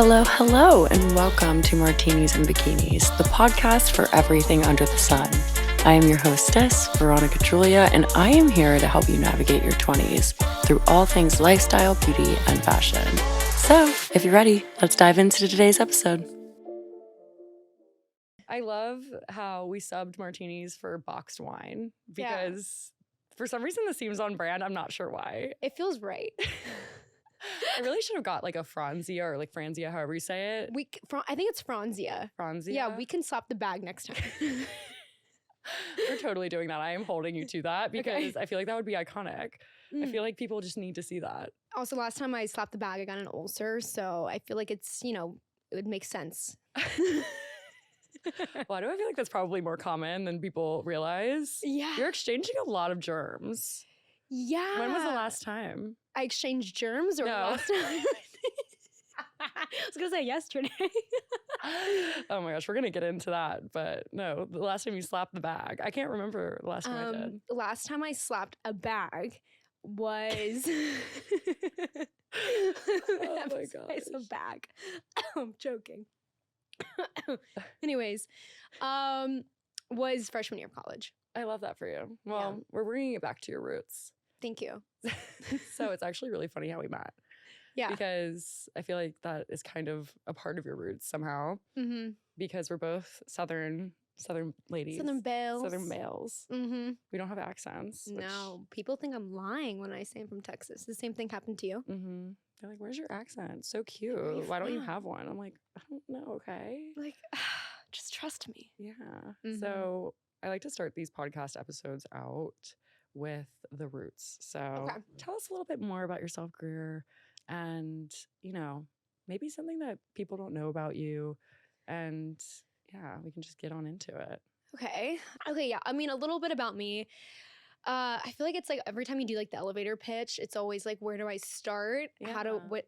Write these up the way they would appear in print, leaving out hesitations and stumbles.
Hello, and welcome to Martinis and Bikinis, the podcast for everything under the sun. I am your hostess, Veronica Droulia, and I am here to help you navigate your 20s through all things lifestyle, beauty, and fashion. So, if you're ready, let's dive into today's episode. I love how we subbed martinis for boxed wine because for some reason this seems on brand. I'm not sure why. It feels right. I really should have got like a Franzia or like Franzia, however you say it. I think it's Franzia. Franzia? Yeah, we can slap the bag next time. We're totally doing that. I am holding you to that because I feel like that would be iconic. I feel like people just need to see that. Also, last time I slapped the bag, I got an ulcer. So I feel like it's, it would make sense. Why do I feel like that's probably more common than people realize? Yeah. You're exchanging a lot of germs. Yeah. When was the last time? I exchanged germs or last time? I was going to say yesterday. Oh my gosh, we're going to get into that. But no, the last time you slapped the bag. I can't remember the last time I did. The last time I slapped a bag was... Oh my gosh. A bag. I'm joking. Anyways, was freshman year of college. I love that for you. Well, we're bringing it back to your roots. Thank you. So it's actually really funny how we met. Yeah. Because I feel like that is kind of a part of your roots somehow. Mm-hmm. Because we're both Southern ladies. Southern males. Mm-hmm. We don't have accents. No. People think I'm lying when I say I'm from Texas. The same thing happened to you. Mm-hmm. They're like, where's your accent? So cute. Why don't you have one? I'm like, I don't know, okay? Like, just trust me. Yeah. Mm-hmm. So I like to start these podcast episodes out with the roots. So tell us a little bit more about yourself, Greer, and, maybe something that people don't know about you. And yeah, we can just get on into it. Okay, yeah. I mean, a little bit about me. I feel like it's like every time you do like the elevator pitch, it's always like, where do I start? Yeah. What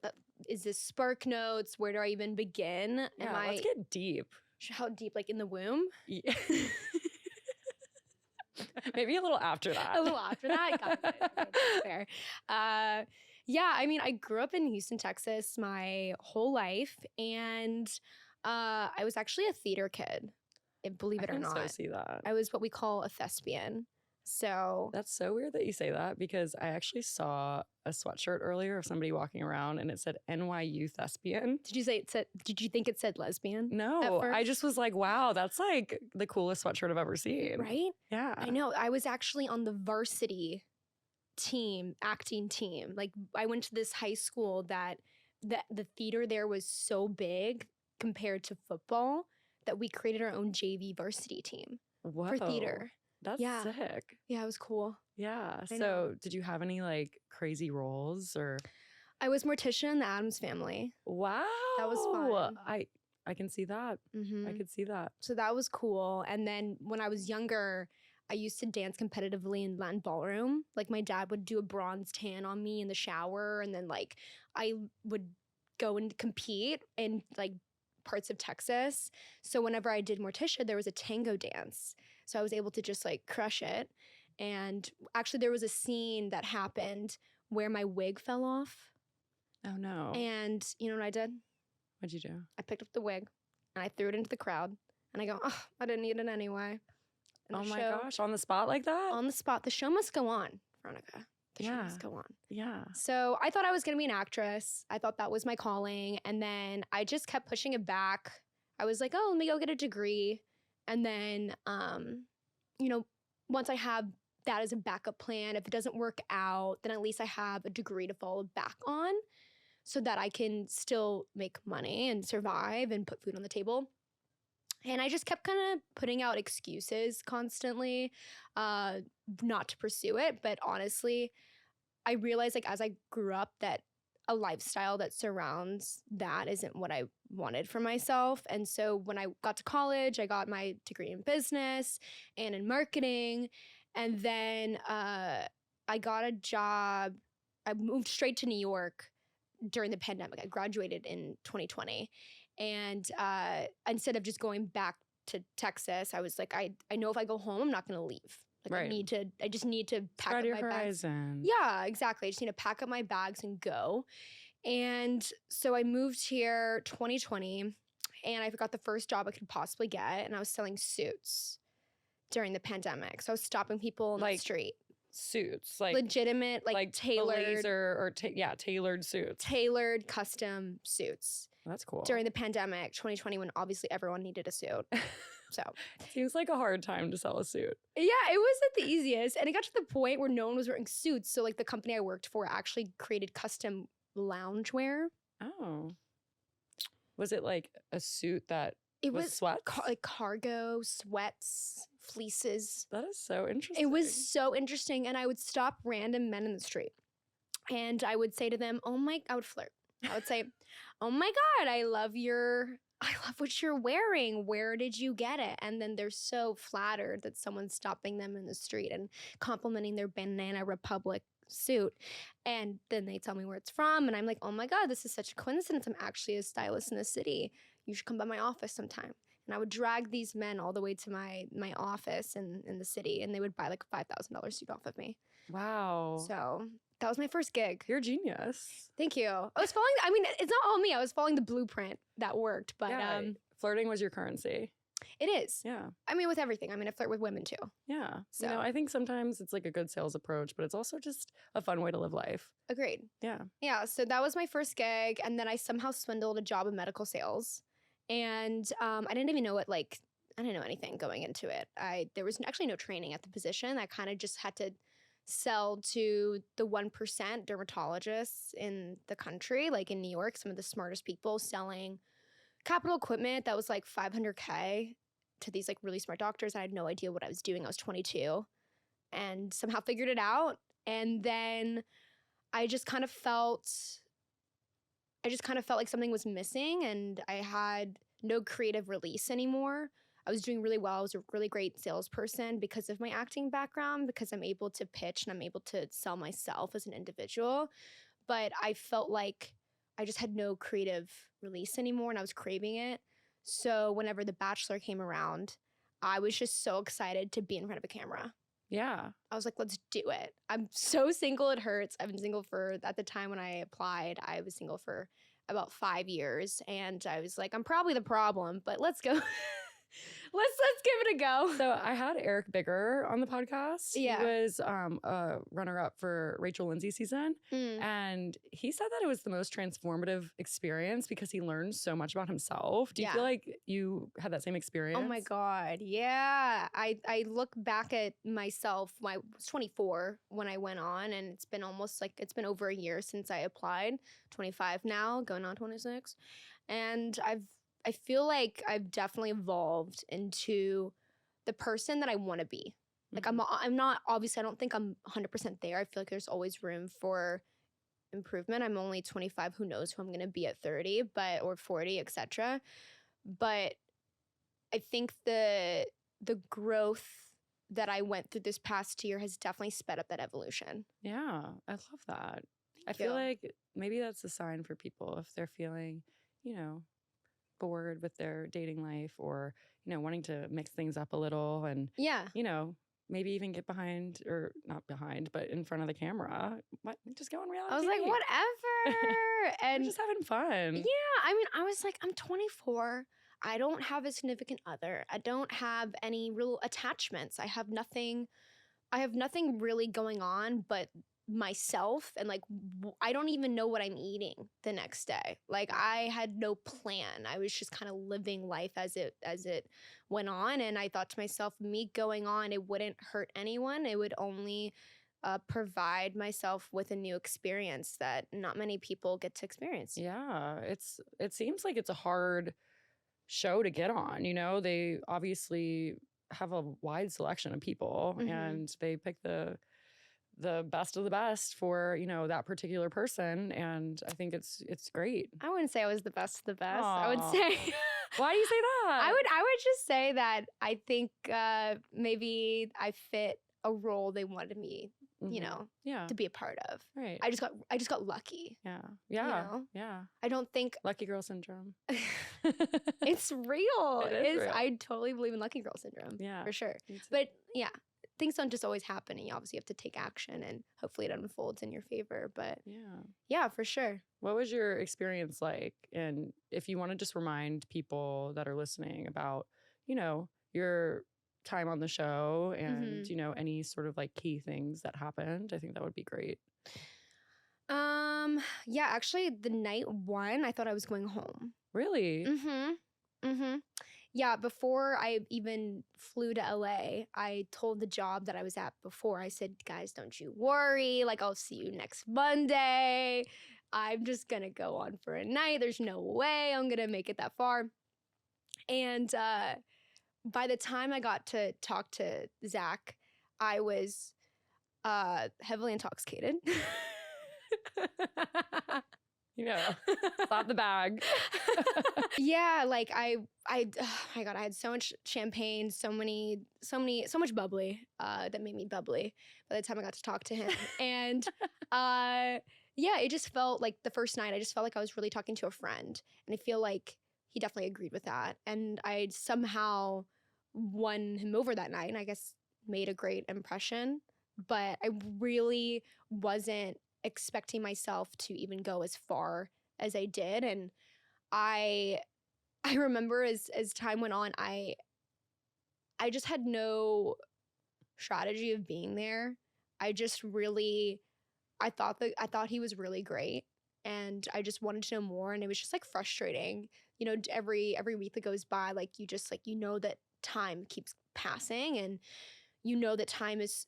is this Spark Notes? Where do I even begin? Yeah, let's get deep. How deep? Like in the womb? Yeah. Maybe a little after that. A little after that? Got it. Fair. Yeah, I mean, I grew up in Houston, Texas my whole life. And I was actually a theater kid, believe it or not. I can so see that. I was what we call a thespian. So that's so weird that you say that because I actually saw a sweatshirt earlier of somebody walking around and it said NYU thespian. Did you think it said lesbian? No, I just was like, wow, that's like the coolest sweatshirt I've ever seen. Right? Yeah. I know. I was actually on the varsity team, acting team. Like I went to this high school that the theater there was so big compared to football that we created our own JV varsity team for theater. That's sick. Yeah, it was cool. Yeah. So did you have any like crazy roles or? I was Morticia in the Addams Family. Wow. That was fun. I can see that. Mm-hmm. I could see that. So that was cool. And then when I was younger, I used to dance competitively in Latin ballroom. Like my dad would do a bronze tan on me in the shower. And then like I would go and compete in like parts of Texas. So whenever I did Morticia, there was a tango dance. So I was able to just like crush it. And actually there was a scene that happened where my wig fell off. Oh no. And you know what I did? What'd you do? I picked up the wig and I threw it into the crowd. And I go, oh, I didn't need it anyway. And oh my gosh, on the spot like that? On the spot. The show must go on, Veronica. The show must go on. Yeah. So I thought I was going to be an actress. I thought that was my calling. And then I just kept pushing it back. I was like, oh, let me go get a degree. And then, once I have that as a backup plan, if it doesn't work out, then at least I have a degree to fall back on so that I can still make money and survive and put food on the table. And I just kept kind of putting out excuses constantly, not to pursue it. But honestly, I realized like as I grew up that a lifestyle that surrounds that isn't what I wanted for myself. And so when I got to college, I got my degree in business and in marketing. And then I got a job. I moved straight to New York during the pandemic. I graduated in 2020. And instead of just going back to Texas, I was like, I know if I go home, I'm not going to leave. Like I just need to pack up my bags. Horizon. Yeah, exactly. I just need to pack up my bags and go. And so I moved here 2020 and I got the first job I could possibly get. And I was selling suits during the pandemic. So I was stopping people on the street. Suits, like legitimate, like tailored, blazer or tailored suits, tailored custom suits. That's cool. During the pandemic, 2020, when obviously everyone needed a suit. So seems like a hard time to sell a suit. Yeah, it wasn't the easiest. And it got to the point where no one was wearing suits. So like the company I worked for actually created custom loungewear. Oh. Was it like a suit that it was sweats? Like cargo, sweats, fleeces. That is so interesting. It was so interesting. And I would stop random men in the street and I would say to them, I would flirt. I would say, oh my God, I love what you're wearing. Where did you get it? And then they're so flattered that someone's stopping them in the street and complimenting their Banana Republic suit. And then they tell me where it's from. And I'm like, oh my God, this is such a coincidence. I'm actually a stylist in the city. You should come by my office sometime. And I would drag these men all the way to my office in the city. And they would buy like a $5,000 suit off of me. Wow. So that was my first gig. You're a genius. Thank you. I was following, it's not all me. I was following the blueprint that worked. But yeah, flirting was your currency. It is. Yeah. I mean, with everything. I mean, I flirt with women too. Yeah. So I think sometimes it's like a good sales approach, but it's also just a fun way to live life. Agreed. Yeah. Yeah. So that was my first gig. And then I somehow swindled a job in medical sales. And I didn't even know I didn't know anything going into it. There was actually no training at the position. I kind of just had to sell to the 1% dermatologists in the country, like in New York, some of the smartest people selling capital equipment that was like $500K to these like really smart doctors. I had no idea what I was doing. I was 22 and somehow figured it out. And then I just kind of felt like something was missing and I had no creative release anymore. I was doing really well. I was a really great salesperson because of my acting background, because I'm able to pitch and I'm able to sell myself as an individual. But I felt like I just had no creative release anymore and I was craving it. So whenever The Bachelor came around, I was just so excited to be in front of a camera. Yeah. I was like, let's do it. I'm so single, it hurts. I've been single at the time when I applied, I was single for about 5 years. And I was like, I'm probably the problem, but let's go. Let's give it a go. So I had Eric Bigger on the podcast. Yeah. He was a runner-up for Rachel Lindsay's season. And he said that it was the most transformative experience because he learned so much about himself. Do you feel like you had that same experience? Oh my God. Yeah. I look back at myself when I was 24 when I went on, and it's been over a year since I applied. 25 now, going on 26. And I feel like I've definitely evolved into the person that I want to be. Like I'm not, obviously I don't think I'm 100% there. I feel like there's always room for improvement. I'm only 25. Who knows who I'm going to be at 30, or 40, etc. But I think the growth that I went through this past year has definitely sped up that evolution. Yeah, I love that. I feel like maybe that's a sign for people if they're feeling, bored with their dating life or, wanting to mix things up a little and, maybe even get behind or not behind, but in front of the camera. Just go on reality. I was like, whatever. And we're just having fun. Yeah. I mean, I was like, I'm 24. I don't have a significant other. I don't have any real attachments. I have nothing really going on but myself, and like I don't even know what I'm eating the next day. Like I had no plan. I was just kind of living life as it went on, and I thought to myself, me going on, it wouldn't hurt anyone. It would only provide myself with a new experience that not many people get to experience. Yeah, it seems like it's a hard show to get on. They obviously have a wide selection of people, and they pick the best of the best for, that particular person. And I think it's great. I wouldn't say I was the best of the best. Aww. I would say Why do you say that? I would just say that I think maybe I fit a role they wanted me, to be a part of. Right. I just got lucky. Yeah. Yeah. Yeah. I don't think lucky girl syndrome. It's real. It is real. I totally believe in lucky girl syndrome. Yeah. For sure. But yeah, things don't just always happen, and you obviously have to take action, and hopefully it unfolds in your favor. But yeah, for sure. What was your experience like? And if you want to just remind people that are listening about, your time on the show and, any sort of like key things that happened, I think that would be great. Yeah, actually the night one, I thought I was going home. Really? Yeah, before I even flew to LA, I told the job that I was at before, I said, guys, don't you worry. Like, I'll see you next Monday. I'm just going to go on for a night. There's no way I'm going to make it that far. And by the time I got to talk to Zach, I was heavily intoxicated. Slap the bag. Yeah, like oh my God, I had so much champagne, so much bubbly that made me bubbly by the time I got to talk to him. And yeah, it just felt like the first night, I just felt like I was really talking to a friend. And I feel like he definitely agreed with that. And I somehow won him over that night, and I guess made a great impression. But I really wasn't expecting myself to even go as far as I did. And I remember as time went on, I just had no strategy of being there. I just really, I thought he was really great, and I just wanted to know more. And it was just like frustrating, every week that goes by, like you just like, that time keeps passing, and that time is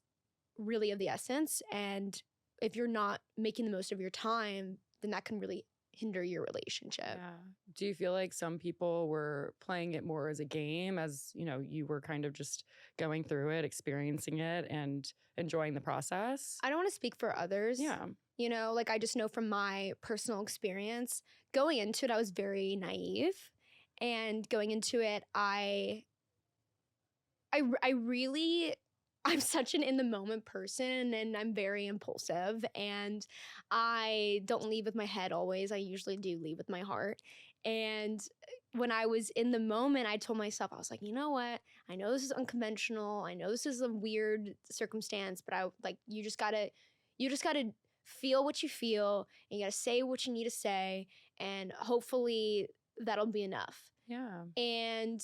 really of the essence. And if you're not making the most of your time, then that can really hinder your relationship. Yeah. Do you feel like some people were playing it more as a game, as, you were kind of just going through it, experiencing it, and enjoying the process? I don't want to speak for others. Yeah. Like I just know from my personal experience, going into it, I was very naive. And going into it, I'm such an in the moment person, and I'm very impulsive, and I don't leave with my head always. I usually do leave with my heart. And when I was in the moment, I told myself, I was like, you know what? I know this is unconventional. I know this is a weird circumstance, but you just gotta feel what you feel, and you gotta say what you need to say, and hopefully that'll be enough. Yeah. And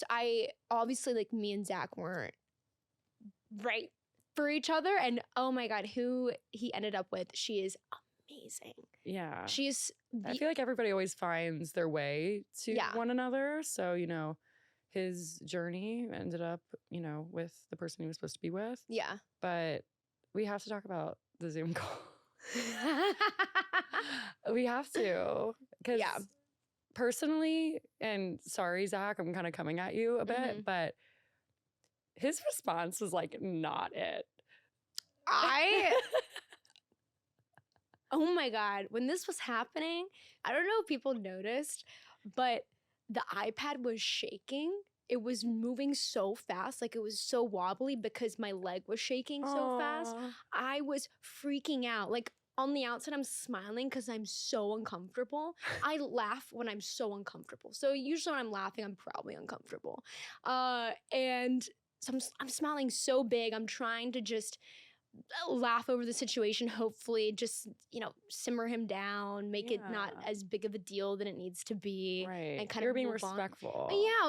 I obviously, like, me and Zach weren't right for each other. And oh my God, who he ended up with, she is amazing. Yeah. I feel like everybody always finds their way to one another. So, his journey ended up, with the person he was supposed to be with. Yeah. But we have to talk about the Zoom call. We have to. Because personally, and sorry, Zach, I'm kind of coming at you a bit, but his response was like not it. Oh my God, when this was happening, I don't know if people noticed, but the iPad was shaking. It was moving so fast, like it was so wobbly because my leg was shaking so fast. I was freaking out. Like, on the outside, I'm smiling because I'm so uncomfortable. I laugh when I'm so uncomfortable. So usually when I'm laughing, I'm probably uncomfortable. And so I'm smiling so big. I'm trying to just laugh over the situation, hopefully just, simmer him down, make it not as big of a deal than it needs to be. Right. And kind You're of being move on. respectful. Yeah, I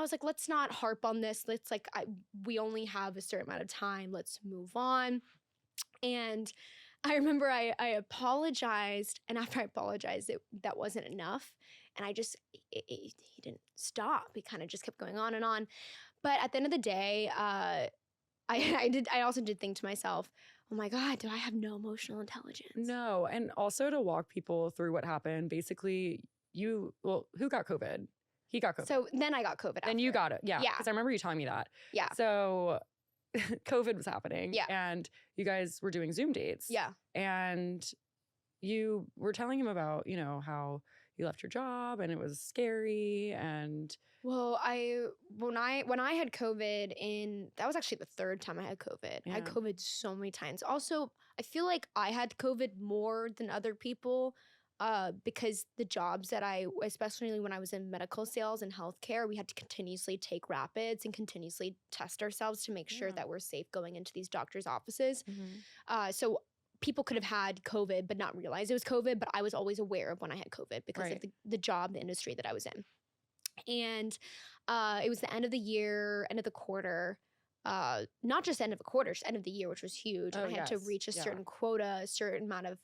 was like, let's not harp on this. Let's we only have a certain amount of time. Let's move on. And I remember I apologized, and after I apologized, that wasn't enough. And he didn't stop. He kind of just kept going on and on. But at the end of the day, I also did think to myself, oh my God, do I have no emotional intelligence? No. And also to walk people through what happened, basically who got COVID? He got COVID. So then I got COVID after. And you got it. Yeah. Yeah. Because I remember you telling me that. Yeah. So COVID was happening. Yeah. And you guys were doing Zoom dates. Yeah. And you were telling him about, how you left your job and it was scary. And well, when I had COVID that was actually the third time I had COVID. Yeah. I had COVID so many times. Also, I feel like I had COVID more than other people. because the jobs that especially when I was in medical sales and healthcare, we had to continuously take rapids and continuously test ourselves to make sure that we're safe going into these doctors' offices. So people could have had COVID but not realize it was COVID, but I was always aware of when I had COVID because of the job, the industry that I was in. And it was the end of the year, end of the quarter, not just end of a quarter, just end of the year, which was huge. And I had to reach a certain quota, a certain amount of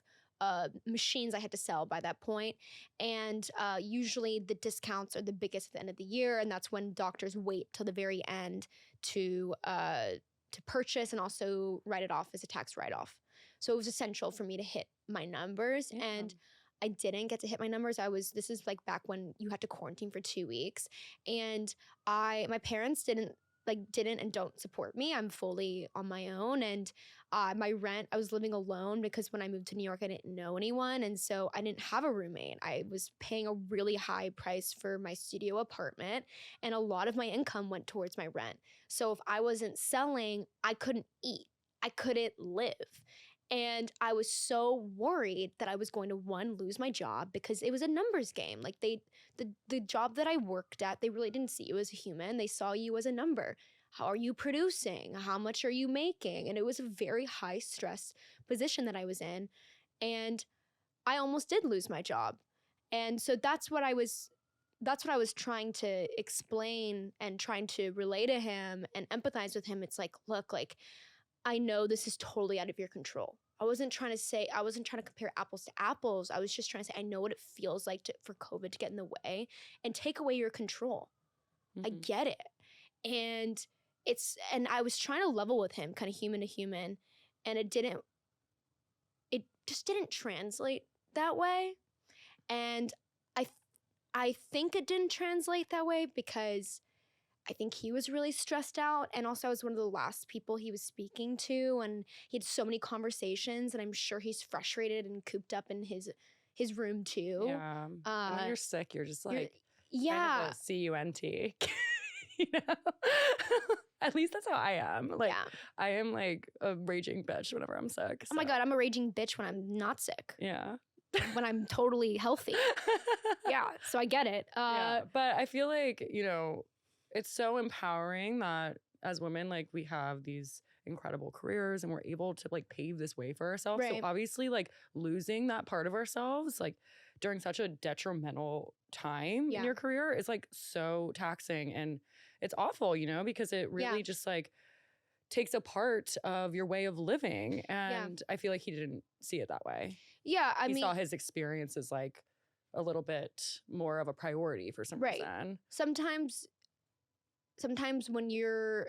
machines I had to sell by that point. And usually the discounts are the biggest at the end of the year. And that's when doctors wait till the very end to purchase and also write it off as a tax write-off. So it was essential for me to hit my numbers. And I didn't get to hit my numbers. This is like back when you had to quarantine for 2 weeks. And my parents didn't and don't support me. I'm fully on my own. And my rent, I was living alone because when I moved to New York, I didn't know anyone. And so I didn't have a roommate. I was paying a really high price for my studio apartment. And a lot of my income went towards my rent. So if I wasn't selling, I couldn't eat. I couldn't live. And I was so worried that I was going to, one, lose my job because it was a numbers game. Like the job that I worked at, they really didn't see you as a human. They saw you as a number. How are you producing? How much are you making? And it was a very high stress position that I was in. And I almost did lose my job. And so that's what I was trying to explain and trying to relay to him and empathize with him. It's like, look, like, I know this is totally out of your control. I wasn't trying to compare apples to apples. I was just trying to say, I know what it feels like for COVID to get in the way and take away your control. I get it. And I was trying to level with him, kind of human to human. And it just didn't translate that way. And I think it didn't translate that way because I think he was really stressed out. And also I was one of the last people he was speaking to. And he had so many conversations. And I'm sure he's frustrated and cooped up in his room too. Yeah. And when you're sick, you're just like, yeah. C-U-N-T. You know? At least that's how I am. Like, I am like a raging bitch whenever I'm sick. So. Oh my God, I'm a raging bitch when I'm not sick. Yeah. When I'm totally healthy. Yeah. So I get it. But I feel like, it's so empowering that as women, like, we have these incredible careers and we're able to like pave this way for ourselves. Right. So obviously, like, losing that part of ourselves, like, during such a detrimental time in your career is like so taxing and it's awful, because it really just like takes a part of your way of living. And I feel like he didn't see it that way. Yeah. He saw his experience as like a little bit more of a priority for some reason. Sometimes when you're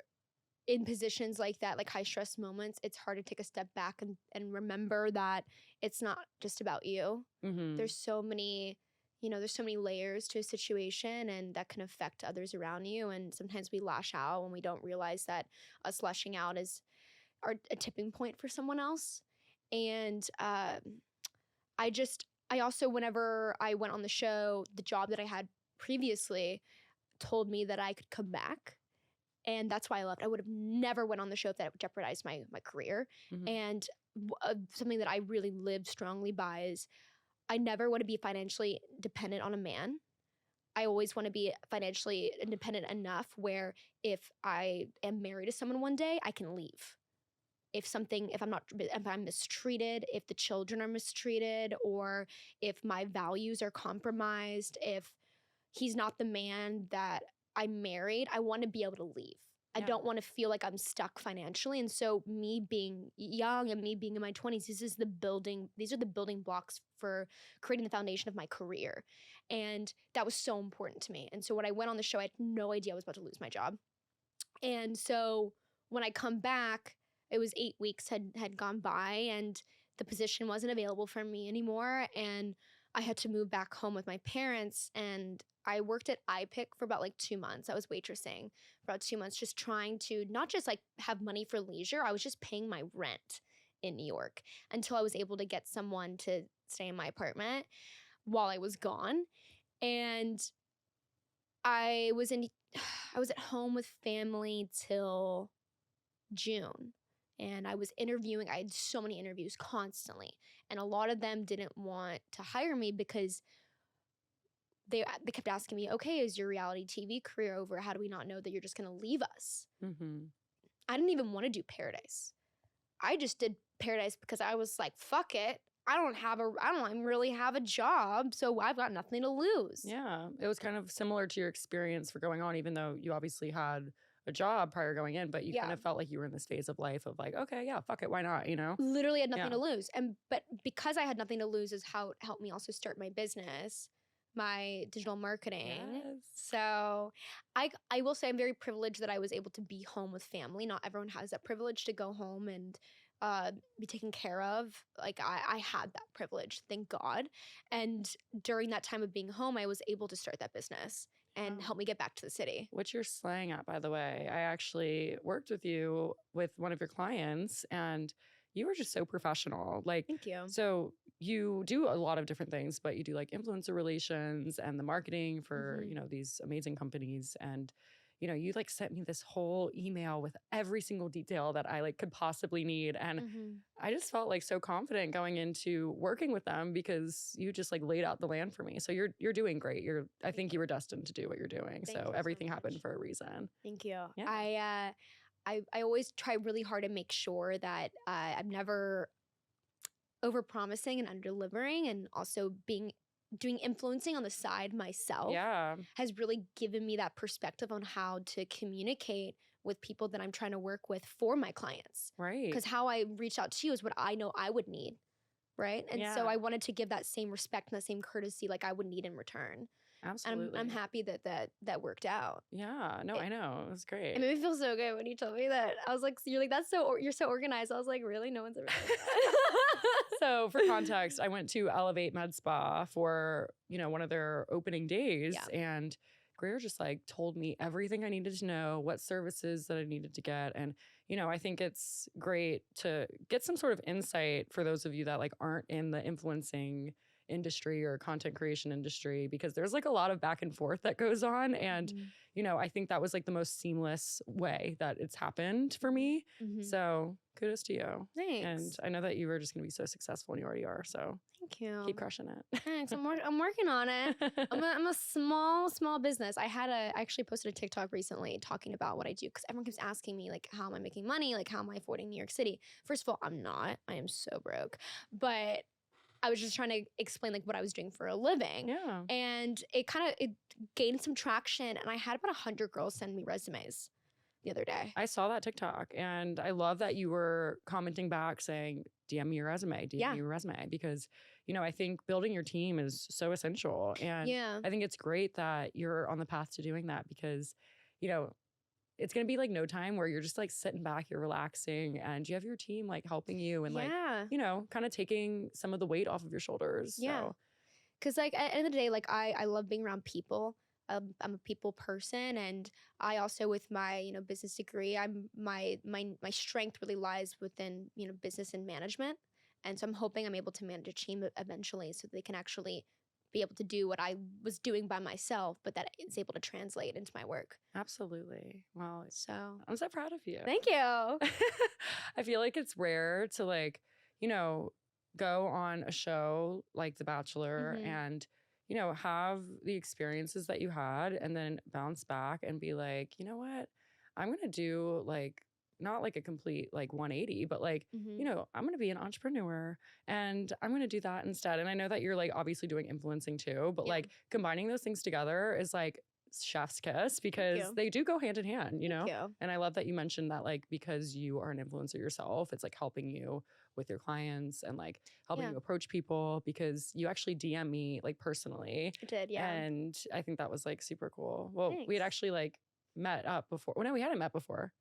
in positions like that, like high stress moments, it's hard to take a step back and remember that it's not just about you. There's so many, there's so many layers to a situation and that can affect others around you. And sometimes we lash out when we don't realize that us lashing out is a tipping point for someone else. And I also, whenever I went on the show, the job that I had previously told me that I could come back. And that's why I left. I would have never went on the show if that jeopardized my career. And something that I really live strongly by is I never want to be financially dependent on a man. I always want to be financially independent enough where if I am married to someone one day, I can leave. If I'm mistreated, if the children are mistreated, or if my values are compromised, if he's not the man that I married, I want to be able to leave. I don't want to feel like I'm stuck financially. And so me being young and me being in my 20s, these are the building blocks for creating the foundation of my career. And that was so important to me. And so when I went on the show, I had no idea I was about to lose my job. And so when I come back, it was 8 weeks had gone by and the position wasn't available for me anymore. And I had to move back home with my parents, and I worked at iPick for about like 2 months. I was waitressing for about 2 months, just trying to not just like have money for leisure. I was just paying my rent in New York until I was able to get someone to stay in my apartment while I was gone. And I was at home with family till June. and I was interviewing. I had so many interviews constantly, and a lot of them didn't want to hire me because they kept asking me, okay, is your reality TV career over? How do we not know that you're just going to leave us? Mm-hmm. I didn't even want to do Paradise. I just did Paradise because I was like, fuck it. I don't even really have a job, so I've got nothing to lose. Yeah. It was kind of similar to your experience for going on, even though you obviously had a job prior going in, but you kind of felt like you were in this phase of life of like, okay, yeah, fuck it, why not, you know? Literally had nothing to lose. But because I had nothing to lose is how it helped me also start my business, my digital marketing. Yes. So I will say I'm very privileged that I was able to be home with family. Not everyone has that privilege to go home and be taken care of. Like I had that privilege, thank God. And during that time of being home, I was able to start that business and help me get back to the city. What you're slaying at, by the way. I actually worked with you with one of your clients, and you were just so professional. Like, thank you. So you do a lot of different things, but you do like influencer relations and the marketing for, you know, these amazing companies. And, you know, you like sent me this whole email with every single detail that I like could possibly need. And I just felt like so confident going into working with them because you just like laid out the land for me. So you're doing great. I think you were destined to do what you're doing. So everything happened for a reason. Thank you. Yeah. I always try really hard to make sure that I'm never over-promising and under-delivering, and also doing influencing on the side myself has really given me that perspective on how to communicate with people that I'm trying to work with for my clients. Right. Because how I reached out to you is what I know I would need, right? And so I wanted to give that same respect and that same courtesy like I would need in return. Absolutely. And I'm happy that worked out. Yeah, no, I know. It was great. It made me feel so good when you told me that. I was like, you're like, you're so organized. I was like, really? No one's ever said that. So for context, I went to Elevate Med Spa for, you know, one of their opening days, and Greer just like told me everything I needed to know, what services that I needed to get. And, you know, I think it's great to get some sort of insight for those of you that like aren't in the influencing industry or content creation industry, because there's like a lot of back and forth that goes on. And, you know, I think that was like the most seamless way that it's happened for me. So kudos to you. Thanks. And I know that you were just going to be so successful, and you already are. So thank you. Keep crushing it. Thanks. I'm working on it. I'm a small business. I actually posted a TikTok recently talking about what I do, because everyone keeps asking me like, how am I making money? Like, how am I affording New York City? First of all, I'm not. I am so broke. But I was just trying to explain like what I was doing for a living. Yeah. And it gained some traction, and I had about 100 girls send me resumes the other day. I saw that TikTok, and I love that you were commenting back saying, DM me your resume, DM me your resume, because, you know, I think building your team is so essential. And I think it's great that you're on the path to doing that, because, you know, it's going to be like no time where you're just like sitting back, you're relaxing, and you have your team like helping you and like, you know, kind of taking some of the weight off of your shoulders. Yeah. So. Cause like at the end of the day, like I love being around people. I'm a people person, and I also, with my, you know, business degree, my strength really lies within, you know, business and management. And so I'm hoping I'm able to manage a team eventually, so they can actually be able to do what I was doing by myself, but that it's able to translate into my work. Absolutely. Well, so I'm so proud of you. Thank you. I feel like it's rare to like, you know, go on a show like The Bachelor and, you know, have the experiences that you had, and then bounce back and be like, you know what, I'm going to do like, not like a complete like 180, but like, you know, I'm going to be an entrepreneur and I'm going to do that instead. And I know that you're like obviously doing influencing too, but like combining those things together is like chef's kiss, because they do go hand in hand, you know? And I love that you mentioned that, like, because you are an influencer yourself, it's like helping you with your clients and like helping you approach people, because you actually DM me like personally. I did, And I think that was like super cool. Well, Thanks. we had actually like met up before. Well, no, we hadn't met before.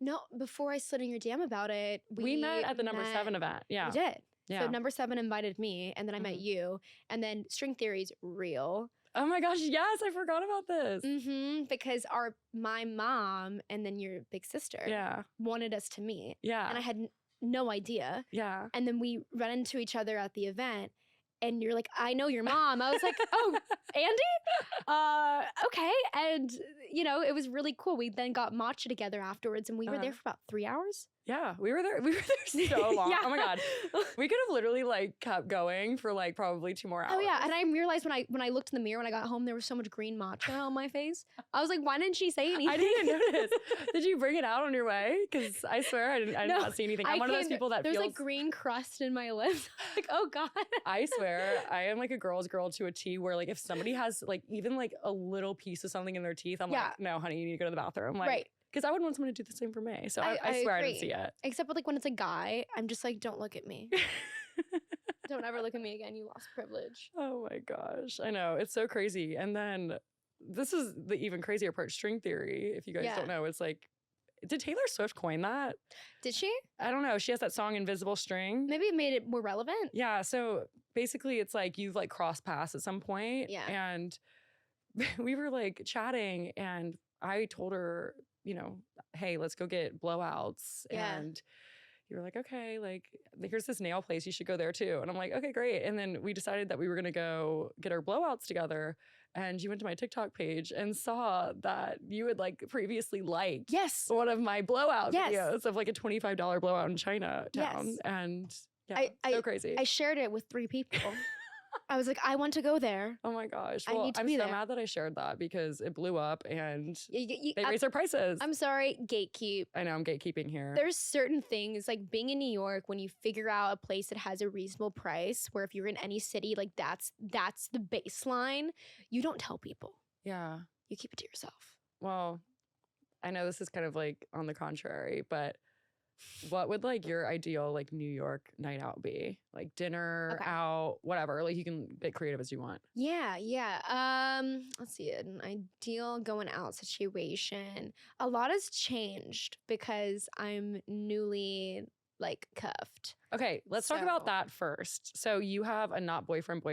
No, before I slid in your DM about it, we met at the number 7 event. Yeah. We did. Yeah. So number 7 invited me, and then I met you, and then String Theory's real. Oh my gosh, yes, I forgot about this. Because my mom and then your big sister wanted us to meet. Yeah. And I had no idea. Yeah. And then we ran into each other at the event, and you're like, I know your mom. I was like, oh, Andy? Okay. And, you know, it was really cool. We then got matcha together afterwards, and we were there for about 3 hours. Yeah, we were there. We were there so long. Yeah. Oh my God. We could have literally like kept going for like probably 2 more hours. Oh yeah, and I realized when I looked in the mirror when I got home, there was so much green matcha on my face. I was like, why didn't she say anything? I didn't even notice. Did you bring it out on your way? Because I swear I did not see anything. I'm one of those people that there's feels like green crust in my lips. Like, oh God. I swear I am like a girl's girl to a T where like if somebody has like even like a little piece of something in their teeth, I'm like, no, honey, you need to go to the bathroom. Like, right. Because I would want someone to do the same for me. So I swear I didn't see it. Except with like when it's a guy, I'm just like, don't look at me. Don't ever look at me again. You lost privilege. Oh my gosh. I know. It's so crazy. And then this is the even crazier part, string theory. If you guys don't know, it's like, did Taylor Swift coin that? Did she? I don't know. She has that song Invisible String. Maybe it made it more relevant. Yeah. So basically it's like you've like crossed paths at some point. Yeah. And we were like chatting and I told her, you know, hey, let's go get blowouts. Yeah. And you were like, okay, like here's this nail place. You should go there too. And I'm like, okay, great. And then we decided that we were going to go get our blowouts together. And you went to my TikTok page and saw that you had like previously liked one of my blowout videos of like a $25 blowout in Chinatown. Yes. And yeah, so crazy. I shared it with 3 people. I was like, I want to go there. Oh my gosh. I Well, need to I'm be so there. mad that I shared that because it blew up and they raised their prices. I'm sorry, gatekeep. I know I'm gatekeeping here. There's certain things like being in New York when you figure out a place that has a reasonable price where if you're in any city, like that's the baseline. You don't tell people. Yeah. You keep it to yourself. Well, I know this is kind of like on the contrary, but what would like your ideal like New York night out be? Like dinner, out, whatever. Like you can get creative as you want. Yeah. Let's see, an ideal going out situation. A lot has changed because I'm newly like cuffed. Okay, let's talk about that first. So you have a not boyfriend.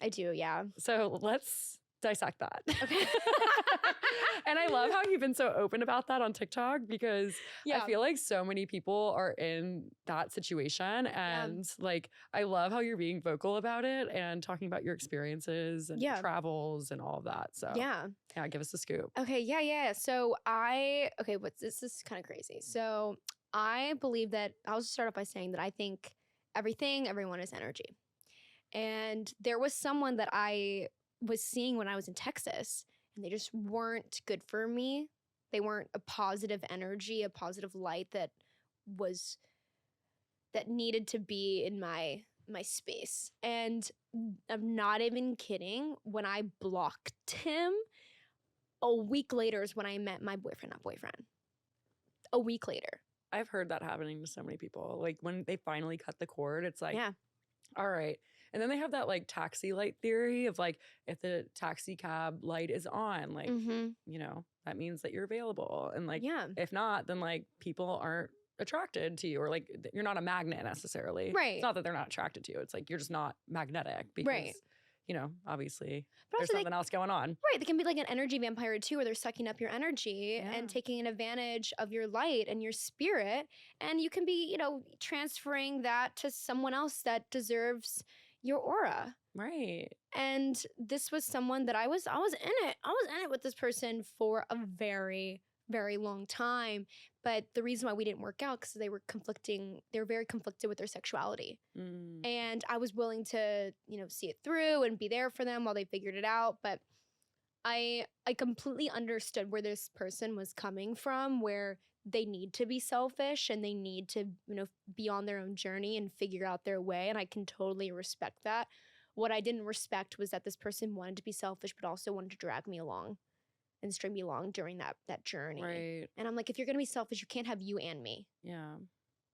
I do, yeah. So let's dissect that. Okay. And I love how you've been so open about that on TikTok because I feel like so many people are in that situation. And like, I love how you're being vocal about it and talking about your experiences and travels and all of that. So yeah, give us the scoop. Okay, yeah. So this is kind of crazy. So I believe that, I'll just start off by saying that I think everyone is energy. And there was someone that I was seeing when I was in Texas, and they just weren't good for me. They weren't a positive energy, a positive light that needed to be in my space. And I'm not even kidding. When I blocked him, a week later is when I met my boyfriend, not boyfriend. A week later. I've heard that happening to so many people. Like when they finally cut the cord, it's like, all right. And then they have that like taxi light theory of like, if the taxi cab light is on, like, you know, that means that you're available. And like, if not, then like people aren't attracted to you or like you're not a magnet necessarily. Right. It's not that they're not attracted to you. It's like, you're just not magnetic because, you know, obviously there's something else going on. Right. They can be like an energy vampire too, where they're sucking up your energy and taking advantage of your light and your spirit. And you can be, you know, transferring that to someone else that deserves your aura. Right. And this was someone that I was in it. I was in it with this person for a very, very long time. But the reason why we didn't work out because they were very conflicted with their sexuality. And I was willing to, you know, see it through and be there for them while they figured it out. But I completely understood where this person was coming from, where they need to be selfish and they need to, you know, be on their own journey and figure out their way. And I can totally respect that. What I didn't respect was that this person wanted to be selfish, but also wanted to drag me along and string me along during that journey. Right. And I'm like, if you're going to be selfish, you can't have you and me. Yeah.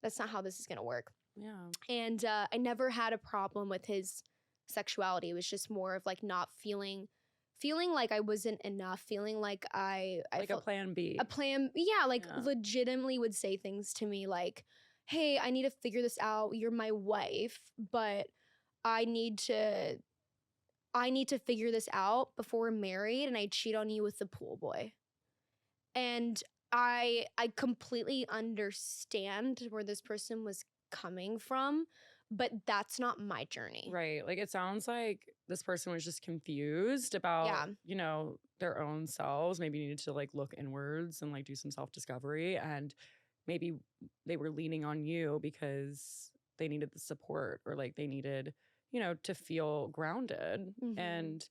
That's not how this is going to work. Yeah. And I never had a problem with his sexuality. It was just more of like not feeling like I wasn't enough, feeling like I like felt a plan B. Legitimately would say things to me like, hey, I need to figure this out. You're my wife, but I need to figure this out before we're married, and I cheat on you with the pool boy. And I completely understand where this person was coming from, but that's not my journey. Right. Like it sounds like this person was just confused about, you know, their own selves, maybe needed to like look inwards and like do some self-discovery. And maybe they were leaning on you because they needed the support, or like they needed, to feel grounded. And,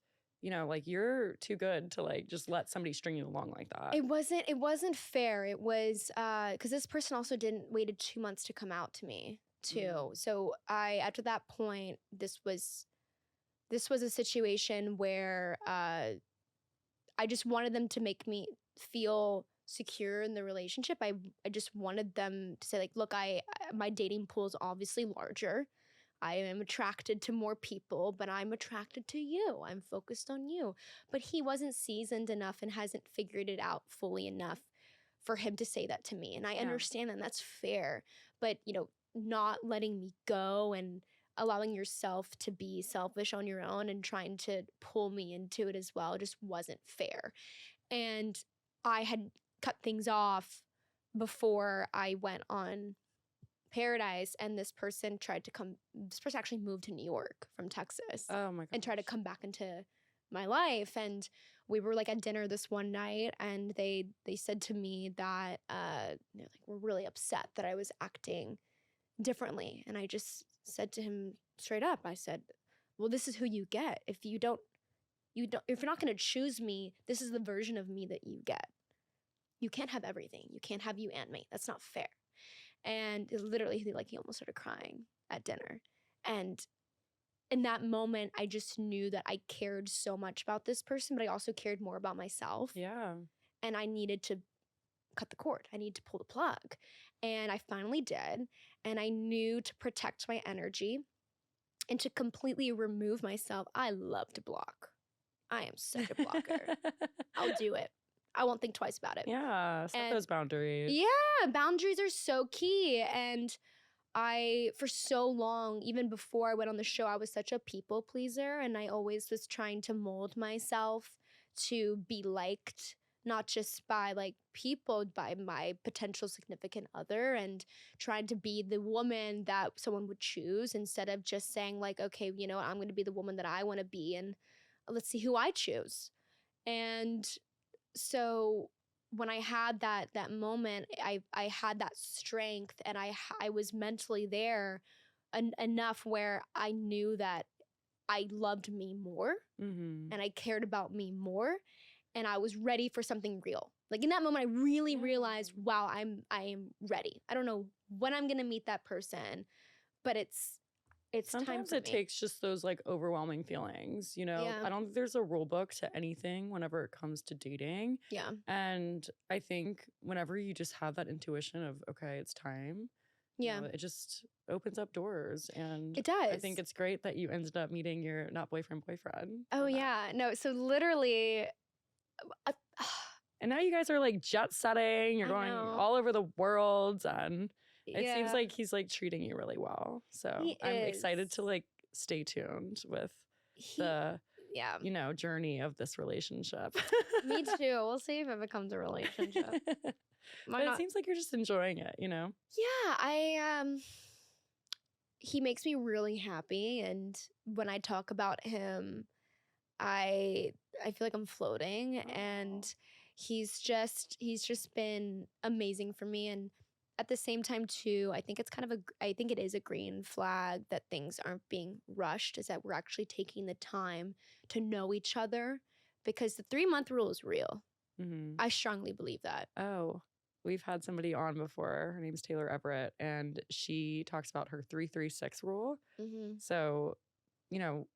like you're too good to like just let somebody string you along like that. It wasn't fair. It was because this person also waited 2 months to come out to me too. So after that point, this was a situation where I just wanted them to make me feel secure in the relationship. I just wanted them to say like, look, my dating pool is obviously larger. I am attracted to more people, but I'm attracted to you. I'm focused on you. But he wasn't seasoned enough and hasn't figured it out fully enough for him to say that to me. And I understand that, and that's fair. But, not letting me go and allowing yourself to be selfish on your own and trying to pull me into it as well just wasn't fair. And I had cut things off before I went on Paradise, and this person actually moved to New York from Texas. Oh my god. And tried to come back into my life. And we were like at dinner this one night, and they said to me that like, we're really upset that I was acting differently. And I just said to him straight up, I said, well, this is who you get. If you're not going to choose me, this is the version of me that you get. You can't have everything. You can't have you and me. That's not fair. And literally, he almost started crying at dinner. And in that moment, I just knew that I cared so much about this person, but I also cared more about myself. Yeah. And I needed to cut the cord. I needed to pull the plug. And I finally did. And I knew to protect my energy and to completely remove myself. I love to block. I am such a blocker. I'll do it. I won't think twice about it. Yeah, set those boundaries. Yeah, boundaries are so key. And for so long, even before I went on the show, I was such a people pleaser. And I always was trying to mold myself to be liked, not just by like people, by my potential significant other, and trying to be the woman that someone would choose instead of just saying like, okay, I'm going to be the woman that I want to be, and let's see who I choose. And so when I had that moment, I had that strength, and I was mentally there enough where I knew that I loved me more, and I cared about me more, and I was ready for something real. Like in that moment, I really realized, wow, I am ready. I don't know when I'm gonna meet that person, but it's Sometimes time for it me. takes just those like overwhelming feelings, Yeah. I don't think there's a rule book to anything whenever it comes to dating. Yeah. And I think whenever you just have that intuition of, okay, it's time, Yeah. it just opens up doors. And It does. I think it's great that you ended up meeting your not boyfriend. Oh yeah. No, so literally And now you guys are like jet setting, you're going all over the world, and it seems like he's like treating you really well. So I'm excited to like stay tuned with the journey of this relationship. Me too. We'll see if it becomes a relationship. But it seems like you're just enjoying it, Yeah, he makes me really happy, and when I talk about him, I feel like I'm floating. And he's just been amazing for me. And at the same time too, I think it is a green flag that things aren't being rushed, is that we're actually taking the time to know each other, because the 3-month rule is real. I strongly believe that. Oh, we've had somebody on before. Her name's Taylor Everett, and she talks about her 3-3-6 rule. So,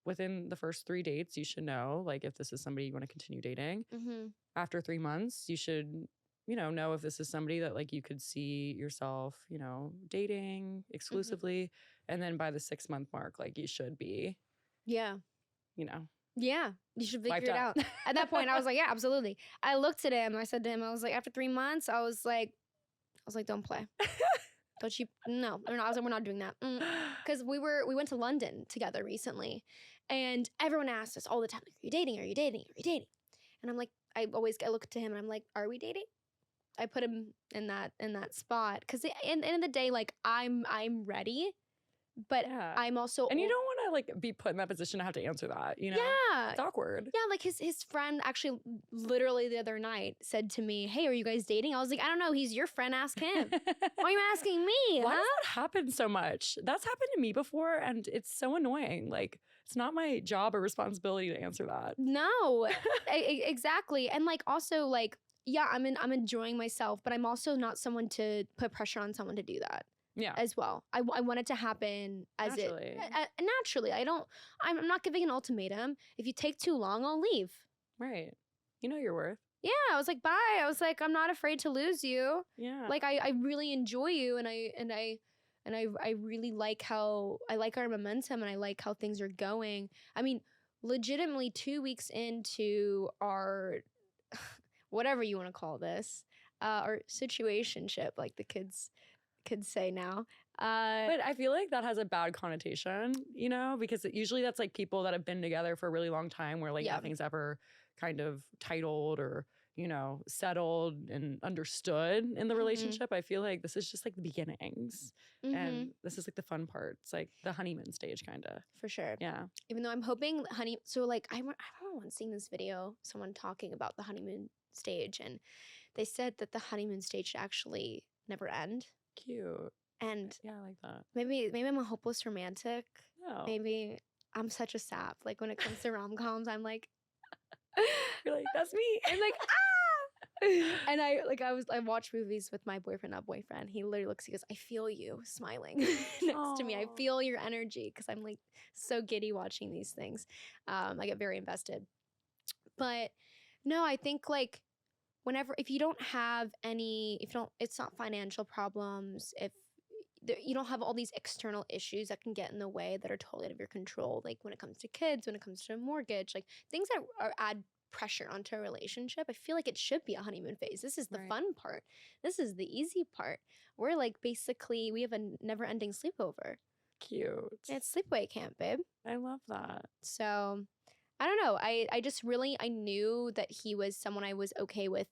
within the first 3 dates, you should know, like, if this is somebody you want to continue dating. After 3 months, you should, know if this is somebody that, like, you could see yourself, dating exclusively. And then by the 6-month mark, like, you should be, Yeah, you should figure Wiped it out. out. At that point, I was like, yeah, absolutely. I looked at him. I said to him, I was like, after 3 months, I was like, don't play. Don't you? No, I was like, we're not doing that. Because we went to London together recently, and everyone asked us all the time, like, are you dating? Are you dating? Are you dating? And I'm like, I look to him and I'm like, are we dating? I put him in that spot, because in the end of the day, like, I'm ready, but I'm also, and you don't want to like be put in that position to have to answer that, you know? Yeah. It's awkward. Yeah, like his friend actually literally the other night said to me, "Hey, are you guys dating?" I was like, "I don't know. He's your friend. Ask him. Why are you asking me? Why huh?" does that happen so much? That's happened to me before, and it's so annoying. Like, it's not my job or responsibility to answer that. No, exactly. And like also like, yeah, I'm enjoying myself, but I'm also not someone to put pressure on someone to do that. Yeah. As well. I want it to happen as Naturally. naturally. I'm not giving an ultimatum. If you take too long, I'll leave. Right. You know your worth. Yeah, I was like, bye. I was like, I'm not afraid to lose you. Yeah. Like I really enjoy you, and I really like how I like our momentum, and I like how things are going. I mean, legitimately 2 weeks into our whatever you want to call this, our situationship, like the kids say now. But I feel like that has a bad connotation, you know, because usually that's like people that have been together for a really long time where like nothing's ever kind of titled or, you know, settled and understood in the relationship. I feel like this is just like the beginnings and this is like the fun part. It's like the honeymoon stage kind of. For sure. Yeah. Even though I'm hoping so like I remember once seeing this video, someone talking about the honeymoon stage, and they said that the honeymoon stage should actually never end. Cute. And yeah, I like that. Maybe I'm a hopeless romantic. No. Maybe I'm such a sap. Like when it comes to rom-coms, I'm like, you're like, that's me. I'm like, ah. And I watch movies with my boyfriend, not boyfriend. He literally looks, he goes, I feel you smiling next to me. I feel your energy, because I'm like so giddy watching these things. I get very invested. But no, I think like if you don't have it's not financial problems, if you don't have all these external issues that can get in the way that are totally out of your control, like when it comes to kids, when it comes to a mortgage, like things that add pressure onto a relationship, I feel like it should be a honeymoon phase. This is the fun part. This is the easy part. We're like basically, we have a never-ending sleepover. Cute. It's sleepaway camp, babe. I love that. So I don't know. I just really, I knew that he was someone I was okay with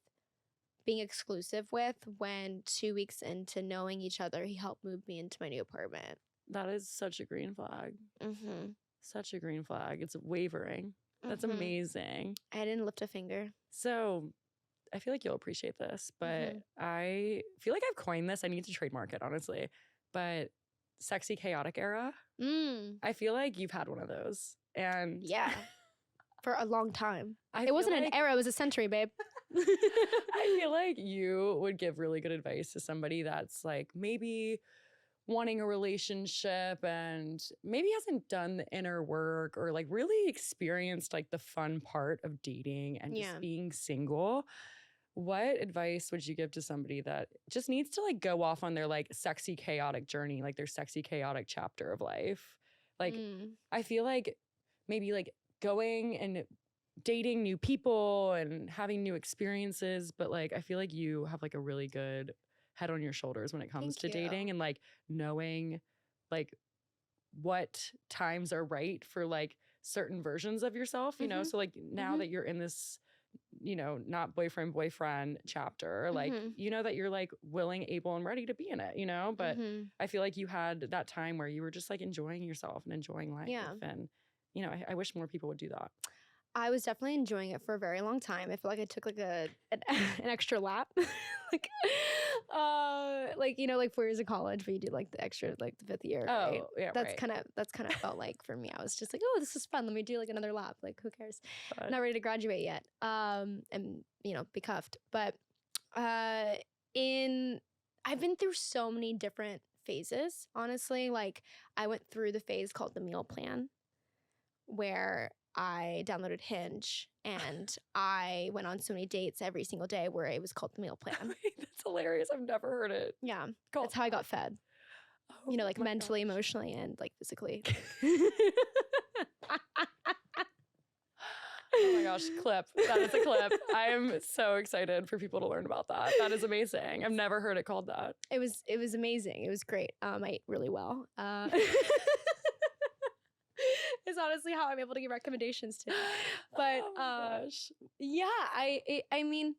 being exclusive with when 2 weeks into knowing each other, he helped move me into my new apartment. That is such a green flag. Mm-hmm. Such a green flag. It's wavering. That's amazing. I didn't lift a finger. So I feel like you'll appreciate this, but I feel like I've coined this. I need to trademark it, honestly. But sexy, chaotic era. I feel like you've had one of those. And yeah. For a long time. It wasn't an era, it was a century, babe. I feel like you would give really good advice to somebody that's like maybe wanting a relationship and maybe hasn't done the inner work or like really experienced like the fun part of dating and just being single. What advice would you give to somebody that just needs to like go off on their like sexy, chaotic journey, like their sexy, chaotic chapter of life? Like, I feel like maybe like going and dating new people and having new experiences, but like I feel like you have like a really good head on your shoulders when it comes to dating and like knowing like what times are right for like certain versions of yourself, you know? So like now that you're in this, you know, not boyfriend chapter, like you know that you're like willing, able, and ready to be in it, you know? But I feel like you had that time where you were just like enjoying yourself and enjoying life. And you know, I wish more people would do that. I was definitely enjoying it for a very long time. I feel like I took like an extra lap, like you know, like 4 years of college, but you do like the extra, like the 5th year. Right? Oh, yeah, that's kind of felt like for me. I was just like, oh, this is fun. Let me do like another lap. Like, who cares? Not ready to graduate yet. And you know, be cuffed. But I've been through so many different phases. Honestly, like I went through the phase called the meal plan, where I downloaded Hinge and I went on so many dates every single day where it was called the meal plan. That's hilarious. I've never heard it. Yeah. That's how I got fed. Oh, you know, like mentally, emotionally, and like physically. Oh my gosh, clip. That is a clip. I am so excited for people to learn about that. That is amazing. I've never heard it called that. It was amazing. It was great. I ate really well. Is honestly how I'm able to give recommendations to. But gosh. yeah, I mean,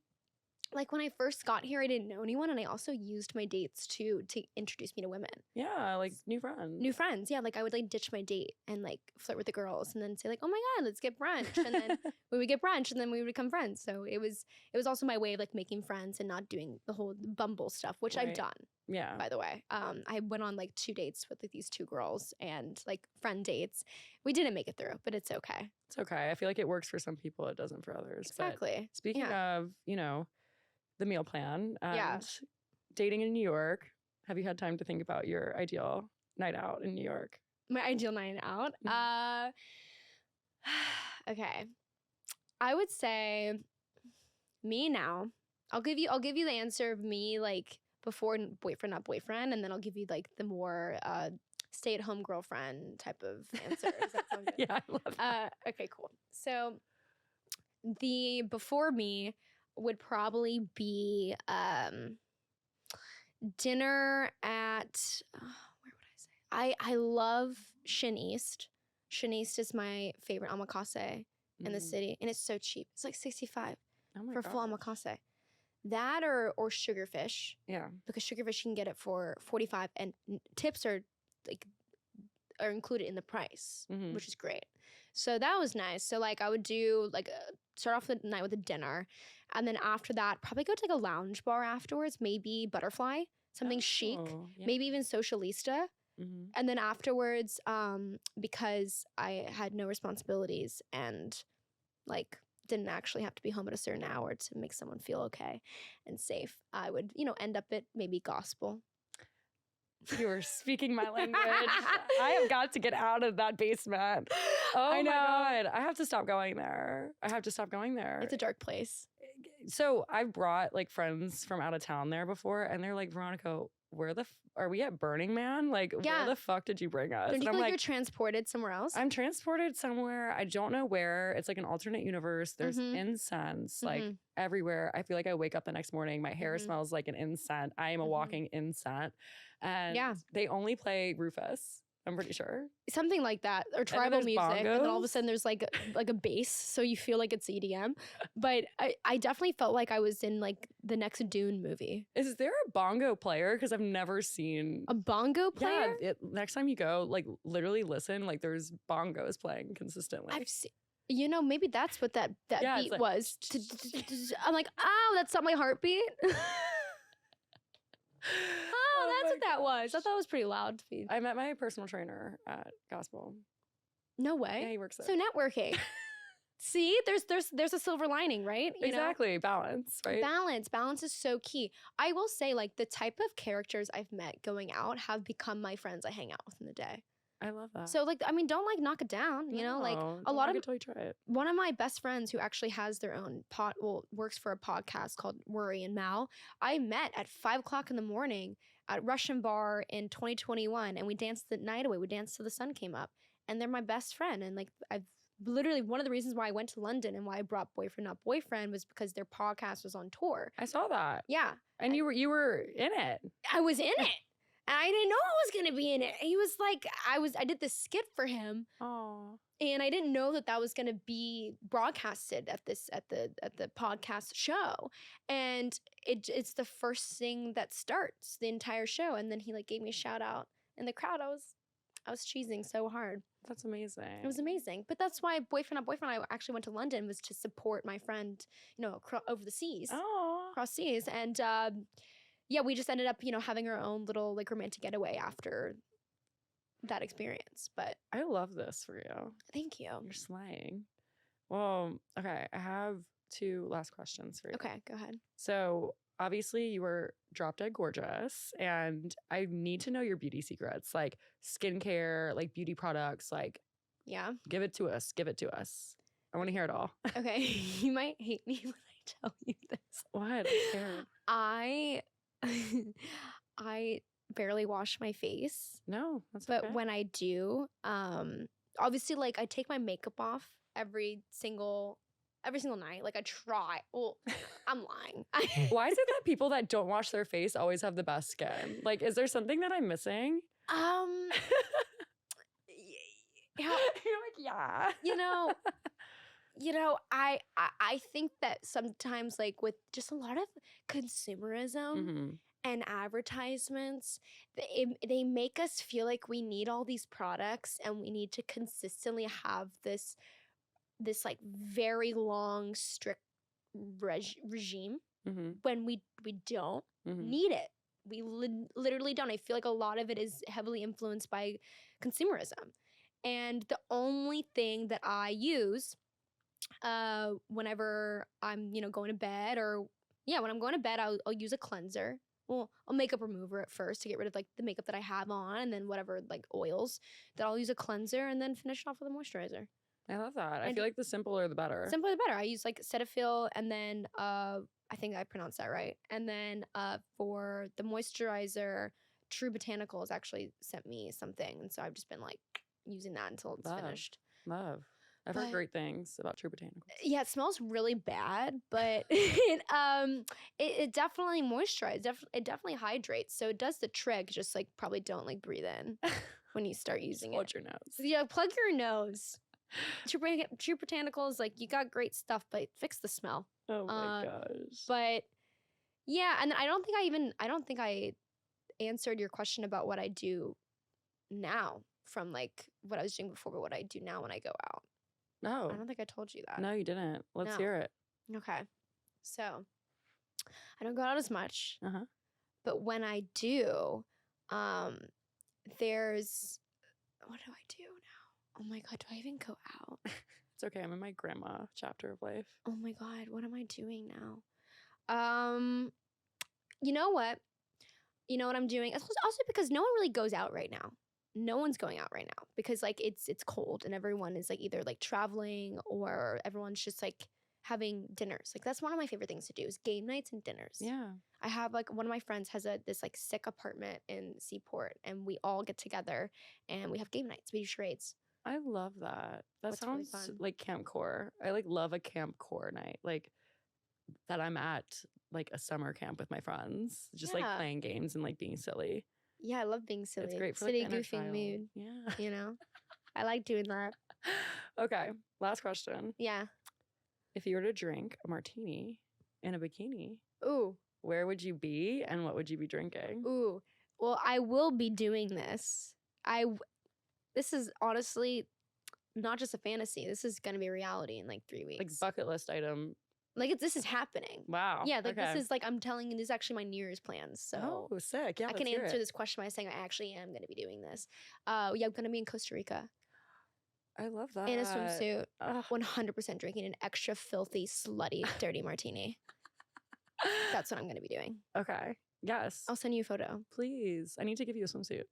like when I first got here, I didn't know anyone, and I also used my dates to introduce me to women. Yeah, like new friends. New friends, yeah. Like I would like ditch my date and like flirt with the girls, and then say like, "Oh my god, let's get brunch," and then we would get brunch, and then we would become friends. So it was also my way of like making friends and not doing the whole Bumble stuff, which I've done. Yeah. By the way, I went on like 2 dates with like, these 2 girls and like friend dates. We didn't make it through, but it's okay. It's okay. I feel like it works for some people. It doesn't for others. Exactly. But speaking of, the meal plan and dating in New York, have you had time to think about your ideal night out in New York? My ideal night out? Okay. I would say me now. I'll give you the answer of me like before boyfriend, not boyfriend, and then I'll give you like the more stay-at-home girlfriend type of answer. Does that sound good? Yeah, I love that. Okay, cool. So the before me would probably be dinner at where would I say? I love Shin East. Shin East is my favorite omakase in the city, and it's so cheap. It's like $65 for a full omakase. That or Sugarfish. Yeah. Because Sugarfish you can get it for $45, and tips are included in the price, which is great. So that was nice. So like I would do like start off the night with a dinner, and then after that probably go to like a lounge bar afterwards, maybe Butterfly, something chic, maybe even Socialista. And then afterwards, because I had no responsibilities and like didn't actually have to be home at a certain hour to make someone feel okay and safe, I would, end up at maybe Gospel. You are speaking my language. I have got to get out of that basement. Oh I know. My God. I have to stop going there. It's a dark place. So I've brought like friends from out of town there before, and they're like, Veronica, where are we at Burning Man? Like, where the fuck did you bring us? Don't you and feel like you're transported somewhere else? I'm transported somewhere. I don't know where. It's like an alternate universe. There's incense like everywhere. I feel like I wake up the next morning, my hair smells like an incense. I am a walking incense. And they only play Rufus, I'm pretty sure. Something like that, or tribal music. Bongos. And then all of a sudden there's like a bass, so you feel like it's EDM. But I definitely felt like I was in like the next Dune movie. Is there a bongo player? Because I've never seen a bongo player. Yeah, next time you go, like literally listen, like there's bongos playing consistently. I've seen. Maybe that's what that beat like, was. I'm like, oh, that's not my heartbeat. Oh, that's what that was. I thought it was pretty loud to be. I met my personal trainer at Gospel. No way. Yeah, he works there. So networking. See, there's a silver lining, right? Exactly. Balance, right? Balance is so key. I will say, like, the type of characters I've met going out have become my friends I hang out with in the day. I love that. So, like, I mean, don't like knock it down. Like a lot of until you try it. One of my best friends who actually has their own works for a podcast called Worry and Mal. I met at 5:00 in the morning at Russian Bar in 2021, and we danced the night away. We danced till the sun came up, and they're my best friend. And like I've literally one of the reasons why I went to London and why I brought Boyfriend Not Boyfriend was because their podcast was on tour. I saw that. Yeah, and you were in it. I was in it. And I didn't know I was gonna be in it. He was like, I did this skit for him. Oh. And I didn't know that was gonna be broadcasted at the podcast show. And it's the first thing that starts the entire show. And then he like gave me a shout out in the crowd. I was cheesing so hard. That's amazing. It was amazing. But that's why Boyfriend Not Boyfriend, I actually went to London, was to support my friend, over the seas. Oh. Across seas. And yeah, we just ended up, having our own little like romantic getaway after that experience. But I love this for you. Thank you. You're slaying. Well, okay. I have 2 last questions for you. Okay, go ahead. So obviously you were drop dead gorgeous, and I need to know your beauty secrets, like skincare, like beauty products, like give it to us. I want to hear it all. Okay. You might hate me when I tell you this. What? I'm scared. I barely wash my face. No, that's okay. But when I do, obviously, like I take my makeup off every single night. Like I try. Well, I'm lying. Why is it that people that don't wash their face always have the best skin? Like, is there something that I'm missing? Yeah. You're like, yeah. I think that sometimes like with just a lot of consumerism and advertisements, they make us feel like we need all these products and we need to consistently have this like very long strict regime when we don't need it. We literally don't. I feel like a lot of it is heavily influenced by consumerism. And the only thing that I use whenever I'm, going to bed when I'm going to bed, I'll use a cleanser. Well, a makeup remover at first to get rid of like the makeup that I have on, and then whatever like oils. Then I'll use a cleanser and then finish it off with a moisturizer. I love that. I feel like the simpler the better. Simpler the better. I use like Cetaphil, and then I think I pronounced that right. And then for the moisturizer, True Botanicals actually sent me something, and so I've just been like using that until it's finished. Love. I've heard great things about True Botanicals. Yeah, it smells really bad, but it definitely moisturizes. It definitely hydrates. So it does the trick. Just like probably don't like breathe in when you start using it. Plug your nose. Yeah, plug your nose. True Botanicals, like you got great stuff, but fix the smell. Oh my gosh. But yeah, and I don't think I answered your question about what I do now from like what I was doing before, but what I do now when I go out. No. I don't think I told you that. No, you didn't. Let's hear it. Okay. So I don't go out as much. But when I do, there's what do I do now? Oh my God, do I even go out? It's okay. I'm in my grandma chapter of life. Oh my God, what am I doing now? You know what? You know what I'm doing? Also because no one really goes out right now. No one's going out right now because like it's cold and everyone is like either like traveling or everyone's just like having dinners. Like that's one of my favorite things to do is game nights and dinners. Yeah. I have like one of my friends has this like sick apartment in Seaport and we all get together and we have game nights. We do charades. I love that. That sounds really fun. like camp core. I like love a camp core night. Like that I'm at like a summer camp with my friends, just like playing games and like being silly. Yeah, I love being silly. It's great for silly, like, goofy mood. Yeah. I like doing that. Okay, last question. Yeah. If you were to drink a martini in a bikini, ooh, where would you be and what would you be drinking? Ooh, well, I will be doing this. This is honestly not just a fantasy. This is going to be a reality in like 3 weeks. Like bucket list item. Like this is happening. Wow. Yeah, like this is like I'm telling you, this is actually my New Year's plans. So sick. Yeah, I can answer this question by saying I actually am going to be doing this. Yeah, I'm going to be in Costa Rica. I love that. In a swimsuit, 100% drinking an extra filthy, slutty, dirty martini. That's what I'm going to be doing. Okay. Yes. I'll send you a photo. Please. I need to give you a swimsuit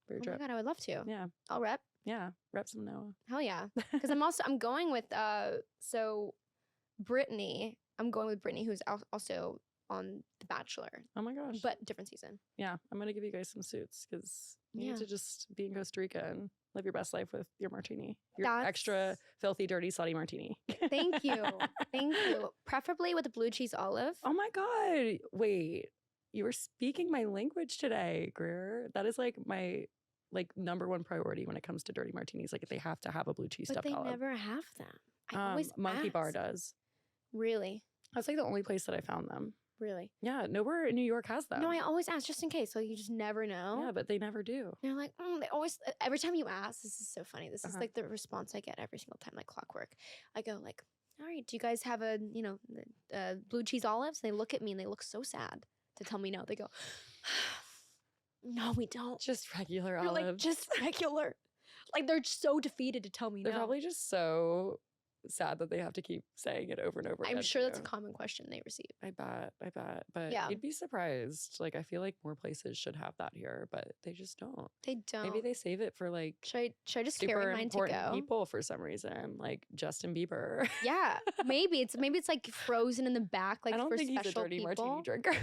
for your trip. Oh my God, I would love to. Yeah. I'll rep. Yeah. Rep some Noah. Hell yeah. Because I'm going with, so Brittany, I'm going with Brittany, who's also on The Bachelor. Oh my gosh. But different season. Yeah. I'm going to give you guys some suits because you need to just be in Costa Rica and live your best life with your martini. Your extra filthy, dirty, slutty martini. Thank you. Thank you. Preferably with a blue cheese olive. Oh my God. Wait. You were speaking my language today, Greer. That is like my number one priority when it comes to dirty martinis. Like they have to have a blue cheese stuffed olive. But they never have them. I always Monkey ask. Bar does. Really? That's like the only place that I found them. Really? Yeah, nowhere in New York has them. No, I always ask just in case. So you just never know. Yeah, but they never do. They're like, they always, every time you ask, this is so funny. This is like the response I get every single time, like clockwork. I go like, all right, do you guys have blue cheese olives? And they look at me and they look so sad to tell me no. They go, no, we don't. Just regular You're olives. like, just regular. Like they're so defeated to tell me They're no. probably just so sad that they have to keep saying it over and over again. I'm sure that's a common question they receive. I bet. But Yeah. you'd be surprised. Like, I feel like more places should have that here, but they just don't. They don't. Maybe they save it for like Should I just super carry mine to important go? people for some reason, like Justin Bieber. Yeah, maybe it's like frozen in the back, like I don't for think special he's a dirty people. martini drinker.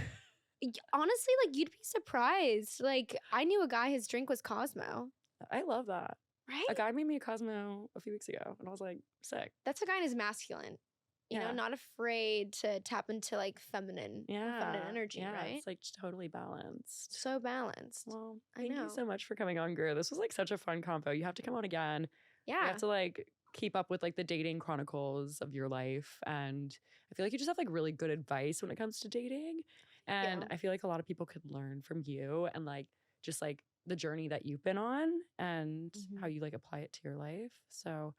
Honestly, like you'd be surprised. Like I knew a guy, his drink was Cosmo. I love that. Right? A guy made me a Cosmo a few weeks ago, and I was like, sick. That's a guy who's masculine. You know, not afraid to tap into like feminine energy, right? It's like totally balanced. So balanced. Well, I thank know. you so much for coming on, Greer. This was like such a fun combo. You have to come on again. Yeah. We have to like keep up with like the dating chronicles of your life. And I feel like you just have like really good advice when it comes to dating. And I feel like a lot of people could learn from you and like just like the journey that you've been on and how you like apply it to your life. So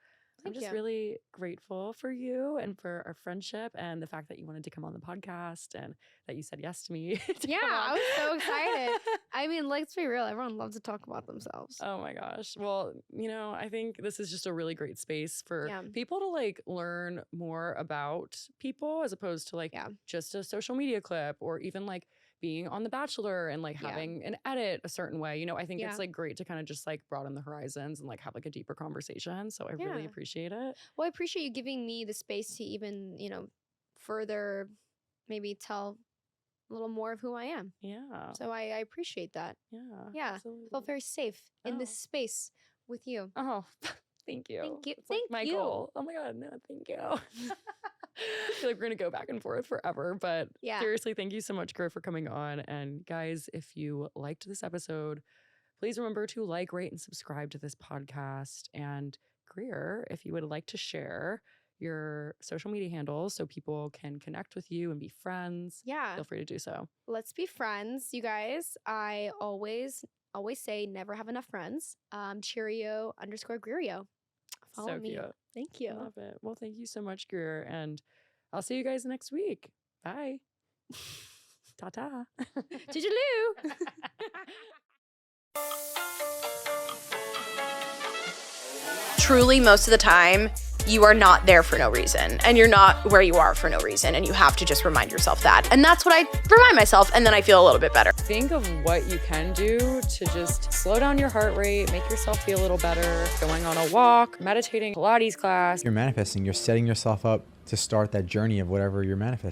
I'm just really grateful for you and for our friendship and the fact that you wanted to come on the podcast and that you said yes to me. I was so excited. I mean, let's be real. Everyone loves to talk about themselves. Oh my gosh. Well, you know, I think this is just a really great space for people to like learn more about people as opposed to like just a social media clip or even like being on The Bachelor and like having an edit a certain way. You know, I think it's like great to kind of just like broaden the horizons and like have like a deeper conversation. So I really appreciate it. Well, I appreciate you giving me the space to even, you know, further maybe tell a little more of who I am. Yeah. So I appreciate that. Yeah. Yeah. Absolutely. I felt very safe in this space with you. Oh, thank you. Thank you. It's like my goal. Oh my God. No, thank you. I feel like we're going to go back and forth forever. But seriously, thank you so much, Greer, for coming on. And guys, if you liked this episode, please remember to like, rate, and subscribe to this podcast. And Greer, if you would like to share your social media handles so people can connect with you and be friends, feel free to do so. Let's be friends, you guys. I always say never have enough friends. Cheerio_Greerio. Follow me. Cute. Thank you. I love it. Well, thank you so much, Greer. And I'll see you guys next week. Bye. Ta-ta. Toodaloo. Truly, most of the time, you are not there for no reason and you're not where you are for no reason. And you have to just remind yourself that. And that's what I remind myself. And then I feel a little bit better. Think of what you can do to just slow down your heart rate, make yourself feel a little better, going on a walk, meditating, Pilates class. You're manifesting. You're setting yourself up to start that journey of whatever you're manifesting.